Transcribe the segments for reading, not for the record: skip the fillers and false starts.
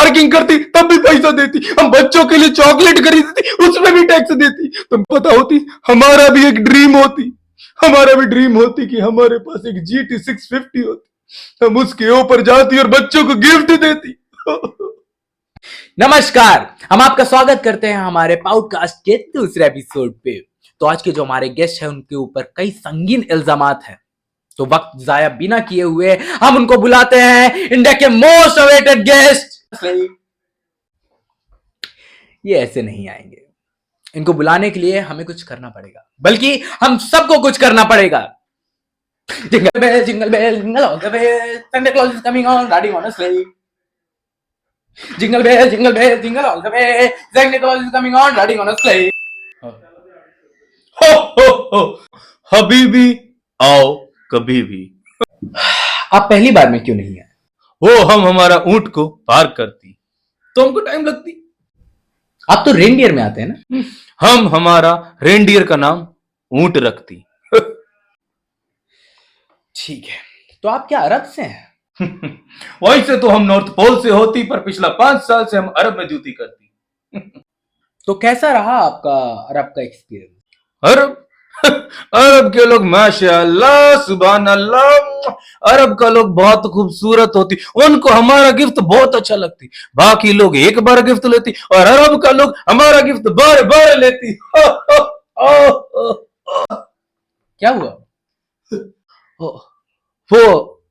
Parking करती तब भी पैसा देती, हम बच्चों के लिए चॉकलेट खरीदती उसमें भी टैक्स देती। तुम पता होती हमारा भी एक ड्रीम होती, हमारा भी ड्रीम होती कि हमारे पास एक GT 650 होती, हम उसके ऊपर जाती और बच्चों को गिफ्ट देती। नमस्कार, हम आपका स्वागत करते हैं हमारे पॉडकास्ट के दूसरे एपिसोड पे। तो आज के जो हमारे गेस्ट हैं उनके ऊपर कई संगीन इल्जामात हैं, तो वक्त जाया बिना किए हुए हम उनको बुलाते हैं इंडिया के मोस्ट अवेटेड गेस्ट। ये ऐसे नहीं आएंगे, इनको बुलाने के लिए हमें कुछ करना पड़ेगा, बल्कि हम सबको कुछ करना पड़ेगा। Jingle bell jingle bell jingle all the way, Santa Claus is coming on riding on a sleigh. Jingle bell jingle all the way, Santa Claus is coming on riding on a sleigh. Ho ho, Habibi आओ कभी भी। आप पहली बार में क्यों नहीं आए? वो हम हमारा ऊंट को पार करती तो हमको टाइम लगती। आप तो रेनडियर में आते हैं ना। हम हमारा रेंडियर का नाम ऊंट रखती। ठीक है, तो आप क्या अरब से हैं? वैसे तो हम नॉर्थ पोल से होती, पर पिछला 5 साल से हम अरब में ड्यूटी करती। तो कैसा रहा आपका अरब का एक्सपीरियंस? अरब अरब के लोग माशाअल्लाह सुभान अल्लाह, अरब का लोग बहुत खूबसूरत होती, उनको हमारा गिफ्ट बहुत अच्छा लगती। बाकी लोग एक बार गिफ्ट लेती और अरब का लोग हमारा गिफ्ट बार बार लेती। क्या हुआ? वो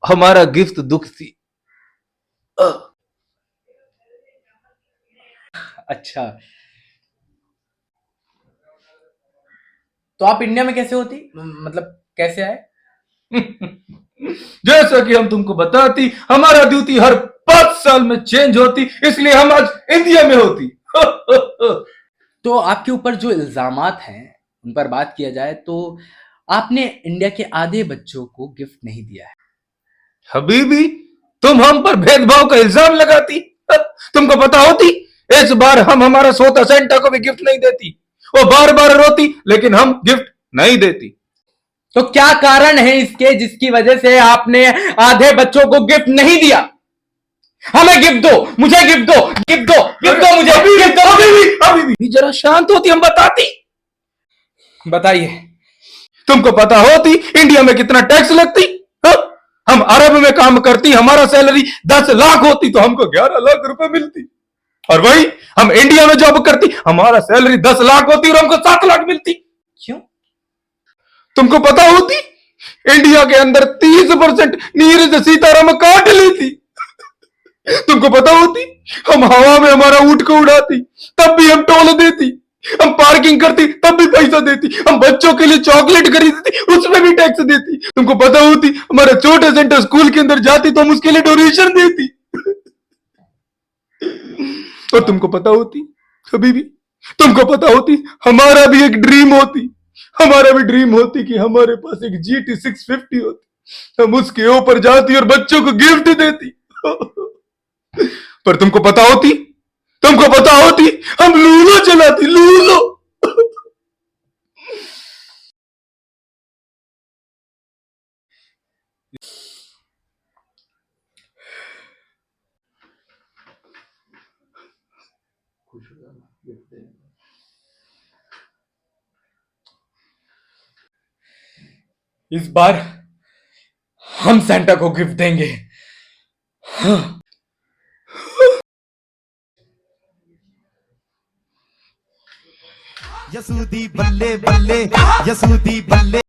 हमारा गिफ्ट दुख थी। अच्छा, तो आप इंडिया में कैसे होती, मतलब कैसे आए? जैसा कि हम तुमको बताती, हमारा ड्यूटी हर 5 साल में चेंज होती, इसलिए हम आज इंडिया में होती। तो आपके ऊपर जो इल्जामात हैं उन पर बात किया जाए तो आपने इंडिया के आधे बच्चों को गिफ्ट नहीं दिया है। हबीबी, तुम हम पर भेदभाव का इल्जाम लगाती। तुमको पता होती इस बार हम हमारा सोता सेंटा को भी गिफ्ट नहीं देती, वो बार बार रोती लेकिन हम गिफ्ट नहीं देती। तो क्या कारण है इसके जिसकी वजह से आपने आधे बच्चों को गिफ्ट नहीं दिया? हमें गिफ्ट दो, मुझे गिफ्ट दो, गिफ्ट दो, गिफ्ट दो, मुझे गिफ्ट दो। अभी जरा शांत होती, हम बताती। बताइए। तुमको पता होती इंडिया में कितना टैक्स लगती? हा? हम अरब में काम करती, हमारा सैलरी 10 लाख होती तो हमको 11 लाख रुपए मिलती, और वही हम इंडिया में जॉब करती, हमारा सैलरी 10 लाख होती और हमको 7 लाख मिलती। क्यों? तुमको पता होती इंडिया के अंदर 30% नीरज सीताराम काट लेती। तुमको पता होती हम हवा में हमारा ऊंट को उड़ाती तब भी हम टोल देती, हम पार्किंग करती तब भी पैसा देती, हम बच्चों के लिए चॉकलेट खरीदती उसमें भी टैक्स देती। तुमको पता होती हमारे छोटे सेंटर स्कूल के अंदर जाती तो हम उसके लिए डोनेशन देती। और तुमको पता होती हबीबी, तुमको पता होती हमारा भी एक ड्रीम होती, हमारा भी ड्रीम होती कि हमारे पास एक GT 650 होती, हम उसके ऊपर जाती और बच्चों को गिफ्ट देती। पर तुमको पता होती हम लूलो चलाती, लूलो। इस बार हम सेंटा को गिफ्ट देंगे। यसूदी बल्ले बल्ले, यसूदी बल्ले।